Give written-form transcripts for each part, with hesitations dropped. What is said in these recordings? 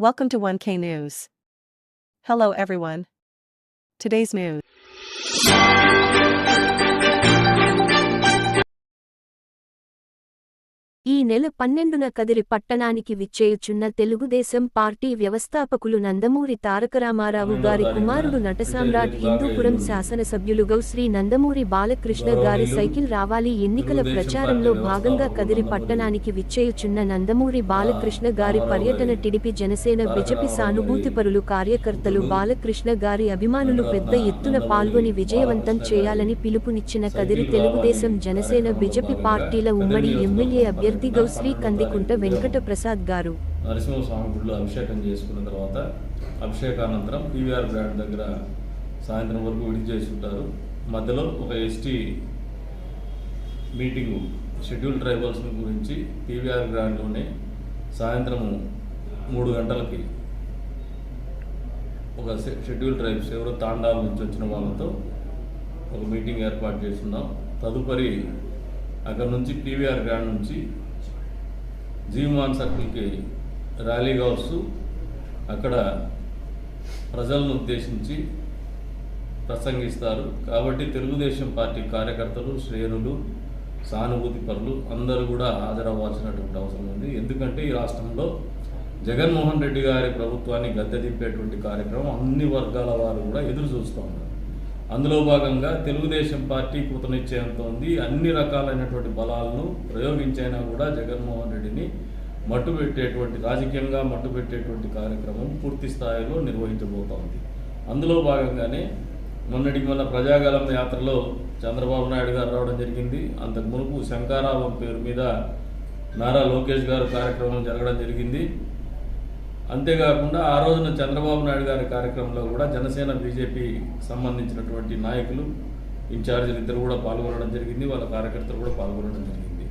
Welcome to 1K News. Hello everyone. Today's news. ఈ నెల 12న కదిరి పట్టణానికి విచ్చేయుచున్న తెలుగుదేశం పార్టీ వ్యవస్థాపకులు నందమూరి తారకరామారావు గారి కుమారుడు నటసామ్రాట్ హిందూపురం శాసనసభ్యులుగా శ్రీ నందమూరి బాలకృష్ణ గారి సైకిల్ రావాలి ఎన్నికల ప్రచారంలో భాగంగా కదిరి పట్టణానికి విచ్చేయుచున్న నందమూరి బాలకృష్ణ గారి పర్యటన టీడీపీ జనసేన బీజేపీ సానుభూతిపరులు కార్యకర్తలు బాలకృష్ణ గారి అభిమానులు పెద్ద ఎత్తున పాల్గొని విజయవంతం చేయాలని పిలుపునిచ్చిన కదిరి తెలుగుదేశం జనసేన బీజేపీ పార్టీల ఉమ్మడి ఎమ్మెల్యే అభ్యర్థి శ్రీ కందికుంట వెంకట ప్రసాద్ గారు నరసింహస్వామి గుడిలో అభిషేకం చేసుకున్న తర్వాత అభిషేకానంతరం పీవీఆర్ గ్రాండ్ దగ్గర సాయంత్రం వరకు విడిచి చేసి ఉంటారు. మధ్యలో ఒక ఎస్టీ మీటింగు షెడ్యూల్ ట్రైబల్స్ గురించి పీవీఆర్ గ్రాండ్లోనే సాయంత్రం 3 గంటలకి ఒక షెడ్యూల్ ట్రైబ్స్ ఎవరో తాండాల నుంచి వచ్చిన వాళ్ళతో ఒక మీటింగ్ ఏర్పాటు చేస్తున్నాం. తదుపరి అక్కడ నుంచి పీవీఆర్ గ్రాండ్ నుంచి జీవమాన్ సర్కిల్కి ర్యాలీగా వస్తూ అక్కడ ప్రజలను ఉద్దేశించి ప్రసంగిస్తారు. కాబట్టి తెలుగుదేశం పార్టీ కార్యకర్తలు, శ్రేణులు, సానుభూతి పరులు అందరూ కూడా హాజరవ్వాల్సినటువంటి అవసరం ఉంది. ఎందుకంటే ఈ రాష్ట్రంలో జగన్మోహన్ రెడ్డి గారి ప్రభుత్వాన్ని గద్దె దింపేటువంటి కార్యక్రమం అన్ని వర్గాల వారు కూడా ఎదురు చూస్తూ ఉన్నారు. అందులో భాగంగా తెలుగుదేశం పార్టీ కృతనిశ్చయంత ఉంది. అన్ని రకాలైనటువంటి బలాలను ప్రయోగించైనా కూడా జగన్మోహన్ రెడ్డిని మట్టుపెట్టేటువంటి, రాజకీయంగా మట్టుపెట్టేటువంటి కార్యక్రమం పూర్తి స్థాయిలో నిర్వహించబోతోంది. అందులో భాగంగానే మొన్న ప్రజాగలం యాత్రలో చంద్రబాబు నాయుడు గారు రావడం జరిగింది. అంతకు మునుపు శంకారావం పేరు మీద నారా లోకేష్ గారు కార్యక్రమం జరగడం జరిగింది. అంతేకాకుండా ఆ రోజున చంద్రబాబు నాయుడు గారి కార్యక్రమంలో కూడా జనసేన బీజేపీ సంబంధించినటువంటి నాయకులు, ఇన్ఛార్జీలు ఇద్దరు కూడా పాల్గొనడం జరిగింది. వాళ్ళ కార్యకర్తలు కూడా పాల్గొనడం జరిగింది.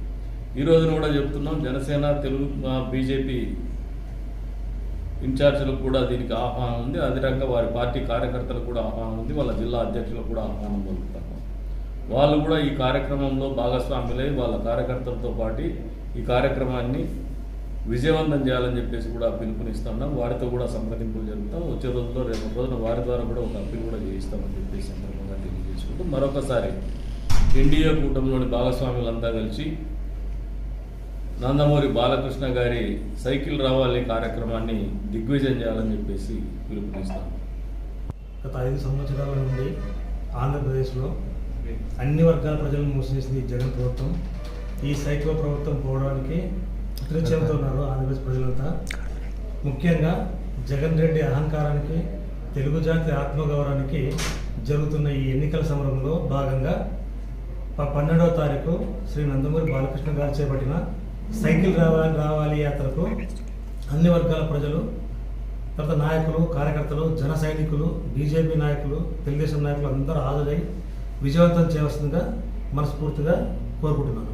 ఈ రోజున కూడా చెప్తున్నాం, జనసేన బీజేపీ ఇన్ఛార్జీలకు కూడా దీనికి ఆహ్వానం ఉంది. అదే రకంగా వారి పార్టీ కార్యకర్తలకు కూడా ఆహ్వానం ఉంది. వాళ్ళ జిల్లా అధ్యక్షులకు కూడా ఆహ్వానం పలుకుతాము. వాళ్ళు కూడా ఈ కార్యక్రమంలో భాగస్వాములై వాళ్ళ కార్యకర్తలతో పాటు ఈ కార్యక్రమాన్ని విజయవంతం చేయాలని చెప్పేసి కూడా పిలుపునిస్తున్నాం. వారితో కూడా సంప్రదింపులు జరుగుతాం. వచ్చే రోజుల్లో రేపు రోజున వారి ద్వారా కూడా ఒక అప్పీల్ కూడా చేయిస్తామని చెప్పేసి సందర్భంగా తెలియజేసుకుంటూ మరొకసారి ఎన్డీఏ కూటమిలోని భాగస్వాములంతా కలిసి నందమూరి బాలకృష్ణ గారి సైకిల్ రావాలి కార్యక్రమాన్ని దిగ్విజయం చేయాలని చెప్పేసి పిలుపునిస్తాం. గత 5 సంవత్సరాల నుండి ఆంధ్రప్రదేశ్లో అన్ని వర్గాల ప్రజలను మూసేసింది జగన్ ప్రభుత్వం. ఈ సైకిల్ ప్రభుత్వం పోవడానికి కృతజ్ఞతతో ఉన్నారు ఆంధ్రప్రదేశ్ ప్రజలంతా. ముఖ్యంగా జగన్ రెడ్డి అహంకారానికి, తెలుగు జాతి ఆత్మగౌరవానికి జరుగుతున్న ఈ ఎన్నికల సమరంలో భాగంగా 12వ తారీఖు శ్రీ నందమూరి బాలకృష్ణ గారు చేపట్టిన సైకిల్ రావాలి యాత్రకు అన్ని వర్గాల ప్రజలు, తర్వాత నాయకులు, కార్యకర్తలు, జన సైనికులు, బీజేపీ నాయకులు, తెలుగుదేశం నాయకులు అందరూ హాజరై విజయవంతం చేయవలసిందిగా మనస్ఫూర్తిగా కోరుకుంటున్నాను.